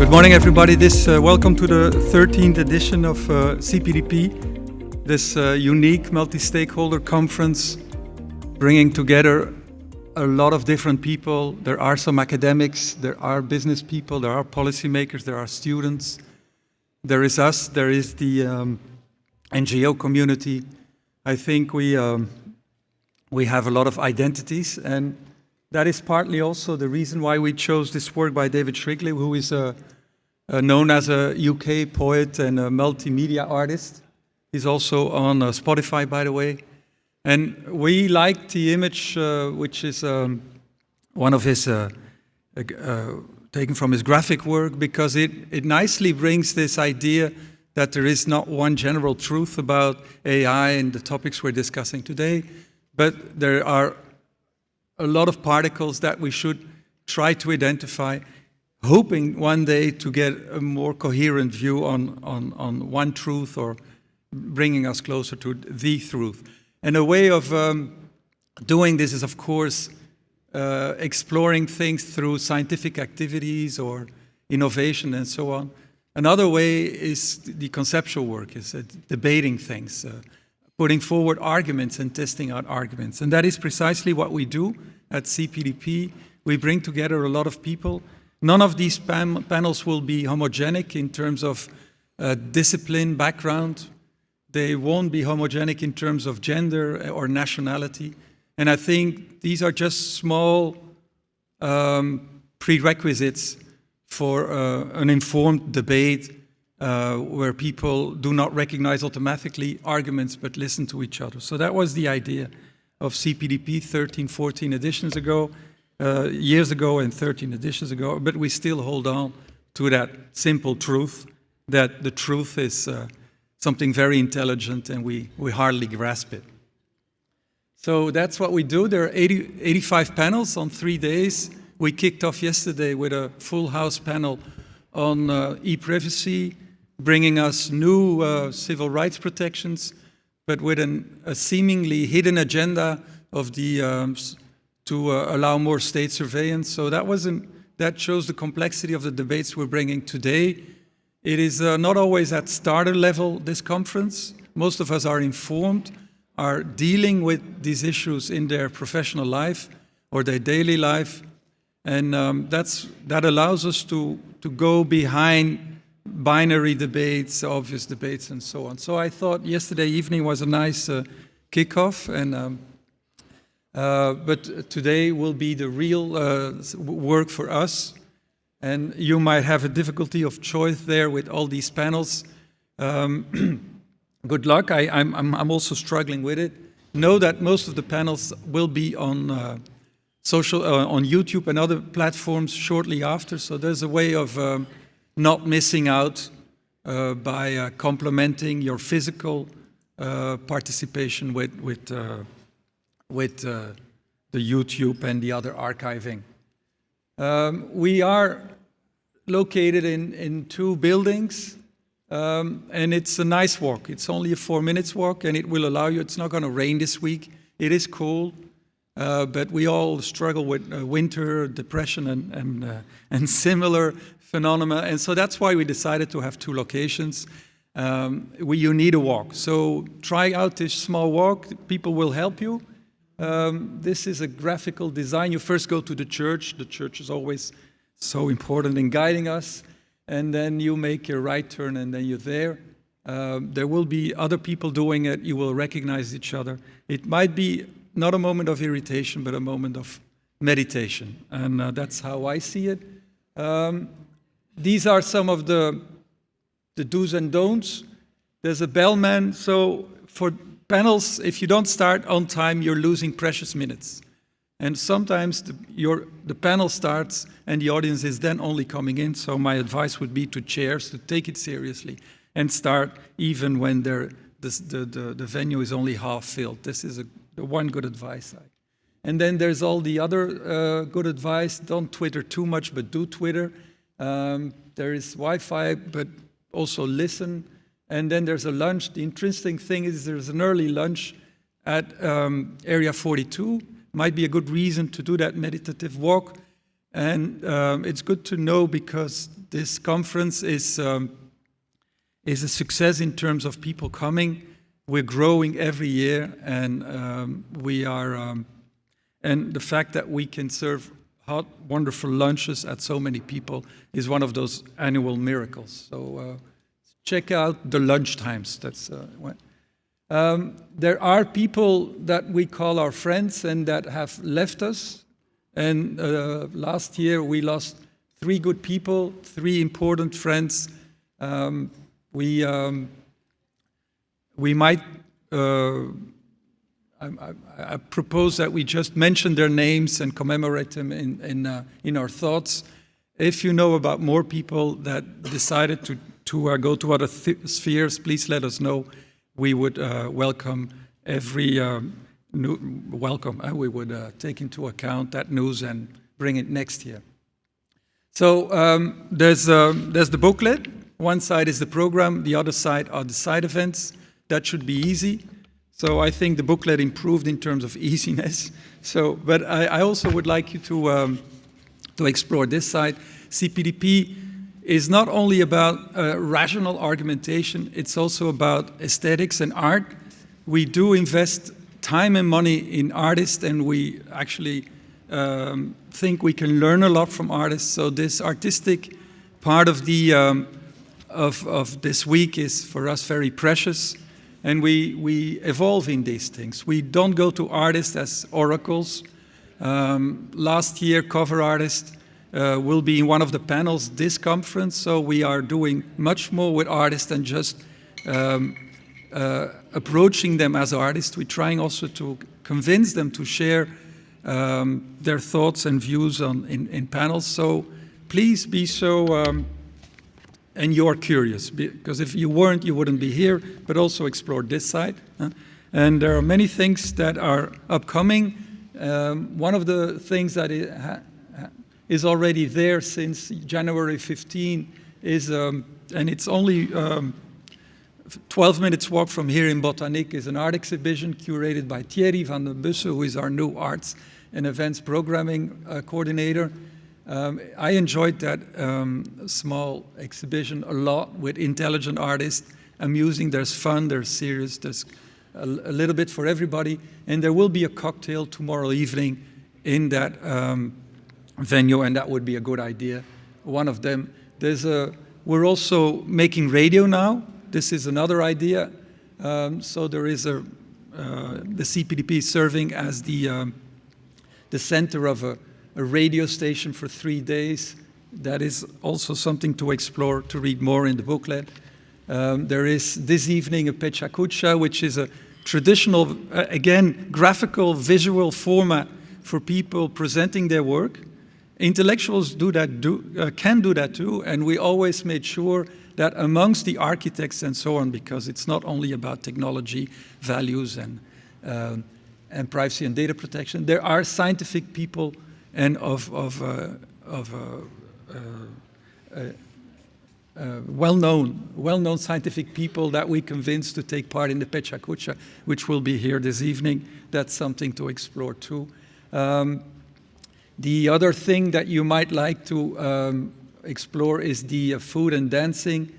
Good morning, everybody. Welcome to the 13th edition of CPDP, this unique multi-stakeholder conference bringing together a lot of different people. There are some academics, there are business people, there are policymakers, there are students. There is us, there is the NGO community. I think we have a lot of identities, and that is partly also the reason why we chose this work by David Shrigley, who is known as a UK poet and a multimedia artist. He's also on Spotify, by the way. And we liked the image, which is one of his, taken from his graphic work, because it nicely brings this idea that there is not one general truth about AI and the topics we're discussing today, but there are a lot of particles that we should try to identify, hoping one day to get a more coherent view on one truth, or bringing us closer to the truth. And a way of doing this is, of course, exploring things through scientific activities or innovation and so on. Another way is the conceptual work, is debating things, putting forward arguments and testing out arguments. And that is precisely what we do at CPDP. We bring together a lot of people. None of these panels will be homogenic in terms of discipline, background. They won't be homogenic in terms of gender or nationality. And I think these are just small prerequisites for an informed debate where people do not recognize automatically arguments but listen to each other. So that was the idea of CPDP 13, 14 editions ago, years ago, and 13 editions ago. But we still hold on to that simple truth, that the truth is something very intelligent and we hardly grasp it. So that's what we do. There are 85 panels on 3 days. We kicked off yesterday with a full house panel on e-privacy, bringing us new civil rights protections, but with a seemingly hidden agenda of the to allow more state surveillance. So that shows the complexity of the debates we're bringing today. It is not always at starter level, this conference. Most of us are informed, are dealing with these issues in their professional life or their daily life. And that allows us to go behind binary debates, obvious debates, and so on. So I thought yesterday evening was a nice kickoff, and but today will be the real work for us. And you might have a difficulty of choice there with all these panels. Good luck. I'm also struggling with it. Know that most of the panels will be on on YouTube and other platforms shortly after. So there's a way of not missing out by complementing your physical participation with the YouTube and the other archiving. We are located in 2 buildings, and it's a nice walk. It's only a 4 minutes walk, and it will allow you, it's not going to rain this week. It is cool, but we all struggle with winter, depression, and similar phenomena, and so that's why we decided to have 2 locations. You need a walk, so try out this small walk. People will help you. This is a graphical design. You first go to the church. The church is always so important in guiding us. And then you make your right turn, and then you're there. There will be other people doing it. You will recognize each other. It might be not a moment of irritation, but a moment of meditation. And that's how I see it. These are some of the do's and don'ts. There's a bellman. So for panels, if you don't start on time, you're losing precious minutes. And sometimes the panel starts and the audience is then only coming in. So my advice would be to chairs to take it seriously and start even when the venue is only half filled. This is the one good advice. And then there's all the other good advice. Don't Twitter too much, but do Twitter. There is Wi-Fi, but also listen. And then there's a lunch. The interesting thing is there's an early lunch at Area 42. Might be a good reason to do that meditative walk. And it's good to know because this conference is a success in terms of people coming. We're growing every year, and and the fact that we can serve hot, wonderful lunches at so many people is one of those annual miracles. So check out the lunch times. That's there are people that we call our friends and that have left us. And last year we lost 3 good people, 3 important friends. We might. I propose that we just mention their names and commemorate them in our thoughts. If you know about more people that decided to go to other spheres, please let us know. We would welcome every welcome. We would take into account that news and bring it next year. So there's the booklet. One side is the program. The other side are the side events. That should be easy. So I think the booklet improved in terms of easiness. So, but I also would like you to explore this side. CPDP is not only about rational argumentation, it's also about aesthetics and art. We do invest time and money in artists, and we actually think we can learn a lot from artists. So this artistic part of the of this week is for us very precious. And we evolve in these things. We don't go to artists as oracles. Last year, cover artist will be in one of the panels this conference, so we are doing much more with artists than just approaching them as artists. We're trying also to convince them to share their thoughts and views in panels. So please be so... and you're curious, because if you weren't, you wouldn't be here, but also explore this side. And there are many things that are upcoming. One of the things that is already there since January 15 is, and it's only 12 minutes walk from here in Botanique, is an art exhibition curated by Thierry van den Bussen, who is our new arts and events programming coordinator. I enjoyed that small exhibition a lot with intelligent artists, amusing. There's fun, there's serious, there's a little bit for everybody. And there will be a cocktail tomorrow evening in that venue, and that would be a good idea. One of them. We're also making radio now. This is another idea. So there is the CPDP serving as the center of a radio station for 3 days. That is also something to explore, to read more in the booklet. There is this evening a pechacucha, which is a traditional, again, graphical, visual format for people presenting their work. Intellectuals can do that too, and we always made sure that amongst the architects and so on, because it's not only about technology, values, and privacy and data protection, there are scientific people and well-known scientific people that we convinced to take part in the pechacucha, which will be here this evening. That's something to explore too. The other thing that you might like to explore is the food and dancing,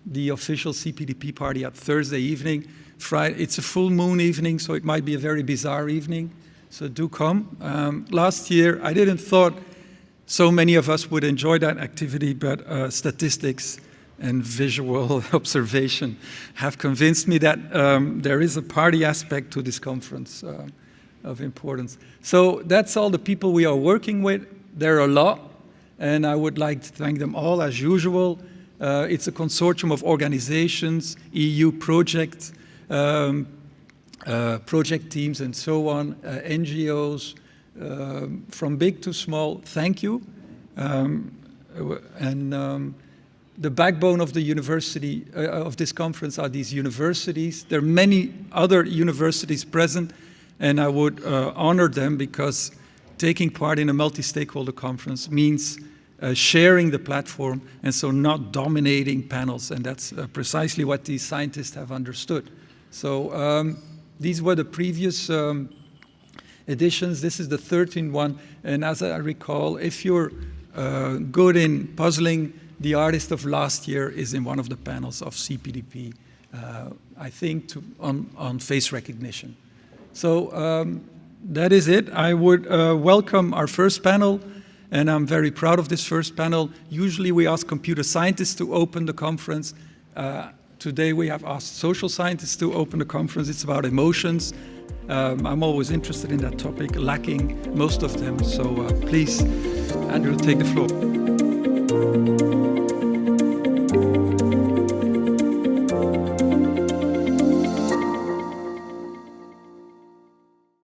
the official CPDP party at Thursday evening. Friday, it's a full moon evening, so it might be a very bizarre evening. So do come. Last year, I didn't thought so many of us would enjoy that activity, but statistics and visual observation have convinced me that there is a party aspect to this conference of importance. So that's all the people we are working with. There are a lot, and I would like to thank them all as usual. It's a consortium of organizations, EU projects, project teams and so on, NGOs, from big to small. Thank you. The backbone of the university, of this conference, are these universities. There are many other universities present, and I would honor them, because taking part in a multi-stakeholder conference means sharing the platform, and so not dominating panels, and that's precisely what these scientists have understood. So these were the previous editions. This is the 13th one, and as I recall, if you're good in puzzling, the artist of last year is in one of the panels of CPDP, I think, on face recognition. So that is it. I would welcome our first panel, and I'm very proud of this first panel. Usually we ask computer scientists to open the conference. Today we have asked social scientists to open the conference. It's about emotions. I'm always interested in that topic, lacking most of them. So please, Andrew, take the floor.